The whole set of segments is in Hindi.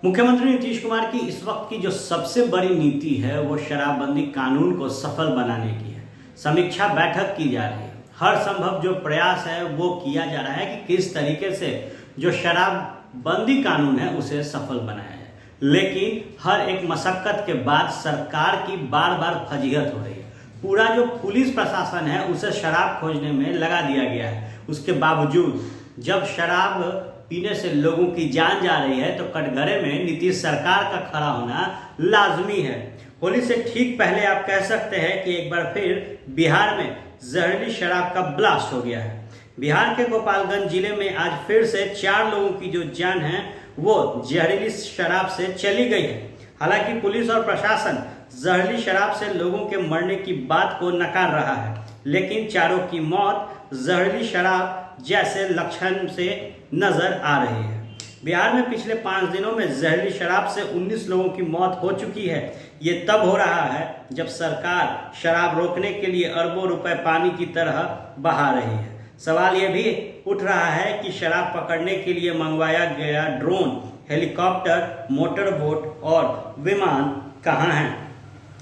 मुख्यमंत्री नीतीश कुमार की इस वक्त की जो सबसे बड़ी नीति है वो शराबबंदी कानून को सफल बनाने की है। समीक्षा बैठक की जा रही है। हर संभव जो प्रयास है वो किया जा रहा है कि किस तरीके से जो शराबबंदी कानून है उसे सफल बनाया जाए। लेकिन हर एक मशक्कत के बाद सरकार की बार बार फजीहत हो रही है। पूरा जो पुलिस प्रशासन है उसे शराब खोजने में लगा दिया गया है। उसके बावजूद जब शराब पीने से लोगों की जान जा रही है तो कटघरे में नीतीश सरकार का खड़ा होना लाजमी है। होली से ठीक पहले आप कह सकते हैं कि एक बार फिर बिहार में जहरीली शराब का ब्लास्ट हो गया है। बिहार के गोपालगंज जिले में आज फिर से 4 लोगों की जो जान है वो जहरीली शराब से चली गई है। हालांकि पुलिस और प्रशासन जहरीली शराब से लोगों के मरने की बात को नकार रहा है, लेकिन चारों की मौत जहरीली शराब जैसे लक्षण से नजर आ रही है। बिहार में पिछले 5 दिनों में जहरीली शराब से 19 लोगों की मौत हो चुकी है। ये तब हो रहा है जब सरकार शराब रोकने के लिए अरबों रुपए पानी की तरह बहा रही है। सवाल ये भी उठ रहा है कि शराब पकड़ने के लिए मंगवाया गया ड्रोन, हेलीकॉप्टर, मोटर बोट और विमान कहाँ हैं?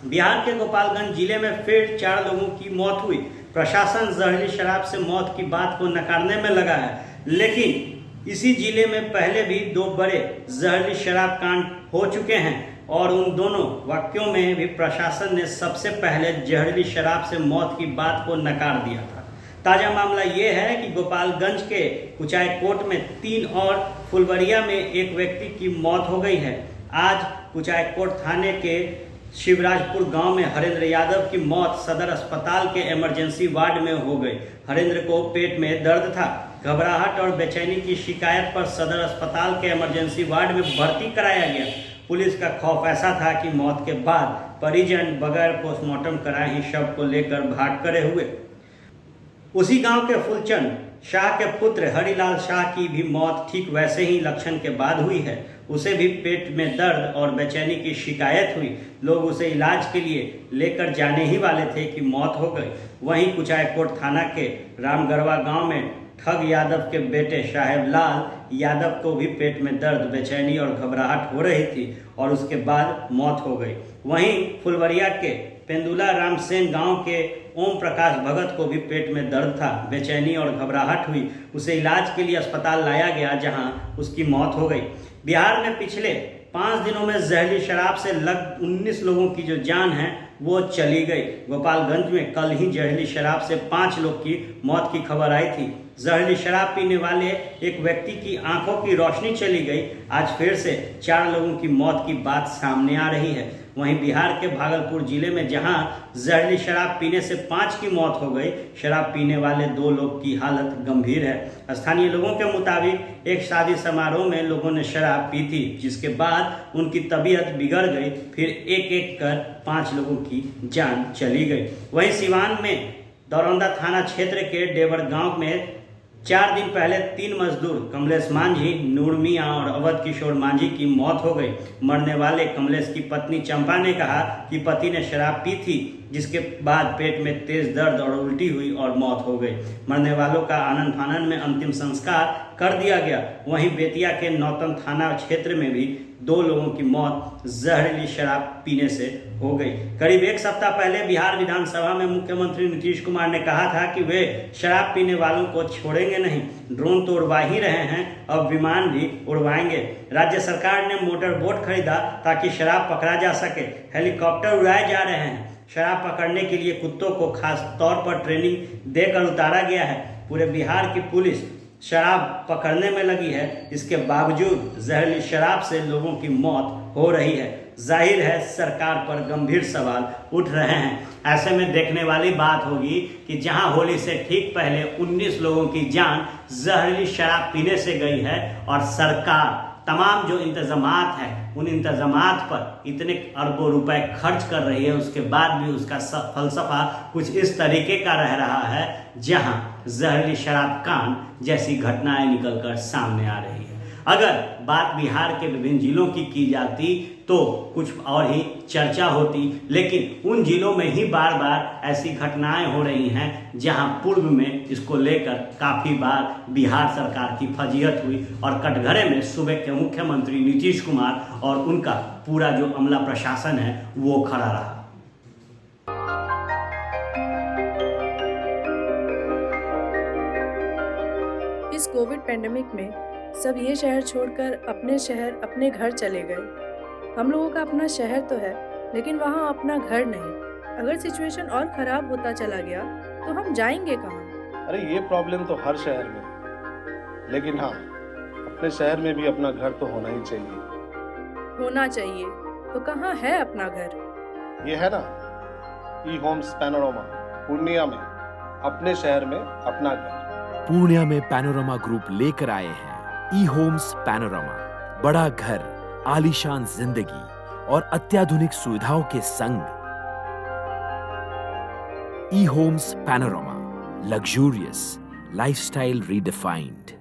बिहार के गोपालगंज जिले में फिर 4 लोगों की मौत हुई। प्रशासन जहरीली शराब से मौत की बात को नकारने में लगा है, लेकिन इसी जिले में पहले भी 2 बड़े जहरीली शराब कांड हो चुके हैं और उन दोनों वाक्यों में भी प्रशासन ने सबसे पहले जहरीली शराब से मौत की बात को नकार दिया था। ताजा मामला ये है कि गोपालगंज के कुचायकोट में 3 और फुलवरिया में एक व्यक्ति की मौत हो गई है। आज कुचायकोट थाने के शिवराजपुर गांव में हरेंद्र यादव की मौत सदर अस्पताल के इमरजेंसी वार्ड में हो गई। हरेंद्र को पेट में दर्द था। घबराहट और बेचैनी की शिकायत पर सदर अस्पताल के इमरजेंसी वार्ड में भर्ती कराया गया। पुलिस का खौफ ऐसा था कि मौत के बाद परिजन बगैर पोस्टमार्टम कराए ही शव को लेकर भाग करे हुए। उसी गांव के फुलचंद शाह के पुत्र हरिलाल शाह की भी मौत ठीक वैसे ही लक्षण के बाद हुई है। उसे भी पेट में दर्द और बेचैनी की शिकायत हुई। लोग उसे इलाज के लिए लेकर जाने ही वाले थे कि मौत हो गई। वहीं कुचायकोट थाना के रामगढ़वा गांव में ठग यादव के बेटे साहेब लाल यादव को भी पेट में दर्द, बेचैनी और घबराहट हो रही थी और उसके बाद मौत हो गई। वहीं फुलवरिया के पेंदुला रामसेन गांव के ओम प्रकाश भगत को भी पेट में दर्द था, बेचैनी और घबराहट हुई। उसे इलाज के लिए अस्पताल लाया गया जहां उसकी मौत हो गई। बिहार में पिछले 5 दिनों में जहरीली शराब से लग 19 लोगों की जो जान है वो चली गई। गोपालगंज में कल ही जहरीली शराब से 5 लोग की मौत की खबर आई थी। जहरीली शराब पीने वाले एक व्यक्ति की आंखों की रोशनी चली गई। आज फिर से 4 लोगों की मौत की बात सामने आ रही है। वहीं बिहार के भागलपुर जिले में जहां जहरीली शराब पीने से 5 की मौत हो गई, शराब पीने वाले 2 लोग की हालत गंभीर है। स्थानीय लोगों के मुताबिक एक शादी समारोह में लोगों ने शराब पी थी, जिसके बाद उनकी तबीयत बिगड़ गई। फिर एक एक कर 5 लोगों की जान चली गई। वहीं सिवान में दौरंदा थाना क्षेत्र के डेवर गांव में 4 दिन पहले 3 मजदूर कमलेश मांझी, नूर मियां और अवध किशोर मांझी की मौत हो गई। मरने वाले कमलेश की पत्नी चंपा ने कहा कि पति ने शराब पी थी, जिसके बाद पेट में तेज दर्द और उल्टी हुई और मौत हो गई। मरने वालों का आनन फानन में अंतिम संस्कार कर दिया गया। वहीं बेतिया के नौतन थाना क्षेत्र में भी 2 लोगों की मौत जहरीली शराब पीने से हो गई। करीब 1 सप्ताह पहले बिहार विधानसभा में मुख्यमंत्री नीतीश कुमार ने कहा था कि वे शराब पीने वालों को छोड़ेंगे नहीं। ड्रोन तो उड़वा ही रहे हैं, अब विमान भी उड़वाएंगे। राज्य सरकार ने मोटर बोट खरीदा ताकि शराब पकड़ा जा सके। हेलीकॉप्टर उड़ाए जा रहे हैं। शराब पकड़ने के लिए कुत्तों को खास तौर पर ट्रेनिंग देकर उतारा गया है। पूरे बिहार की पुलिस शराब पकड़ने में लगी है। इसके बावजूद जहरीली शराब से लोगों की मौत हो रही है। जाहिर है सरकार पर गंभीर सवाल उठ रहे हैं। ऐसे में देखने वाली बात होगी कि जहां होली से ठीक पहले 19 लोगों की जान जहरीली शराब पीने से गई है और सरकार तमाम जो इंतजामात हैं उन इंतजामात पर इतने अरबों रुपए खर्च कर रही है, उसके बाद भी उसका फलसफा कुछ इस तरीके का रह रहा है जहां जहरीली शराब कांड जैसी घटनाएं निकलकर सामने आ रही है। अगर बात बिहार के विभिन्न जिलों की जाती तो कुछ और ही चर्चा होती, लेकिन उन जिलों में ही बार बार ऐसी घटनाएं हो रही हैं जहां पूर्व में इसको लेकर काफ़ी बार बिहार सरकार की फजीहत हुई और कटघरे में सूबे के मुख्यमंत्री नीतीश कुमार और उनका पूरा जो अमला प्रशासन है वो खड़ा रहा। इस कोविड पेंडेमिक में सब ये शहर छोड़कर अपने शहर अपने घर चले गए। हम लोगों का अपना शहर तो है, लेकिन वहाँ अपना घर नहीं। अगर सिचुएशन और ख़राब होता चला गया तो हम जाएंगे कहाँ? अरे ये प्रॉब्लम तो हर शहर में है, लेकिन हाँ, अपने शहर में भी अपना घर तो होना ही चाहिए। होना चाहिए तो कहाँ है अपना घर? ये है ना, ई होम्स पैनोरामा पूर्णिया में, अपने शहर में अपना घर। पूर्णिया में पैनोरामा ग्रुप लेकर आए हैं ई होम्स पैनोरामा। बड़ा घर, आलीशान जिंदगी और अत्याधुनिक सुविधाओं के संग। E homes panorama, luxurious lifestyle redefined.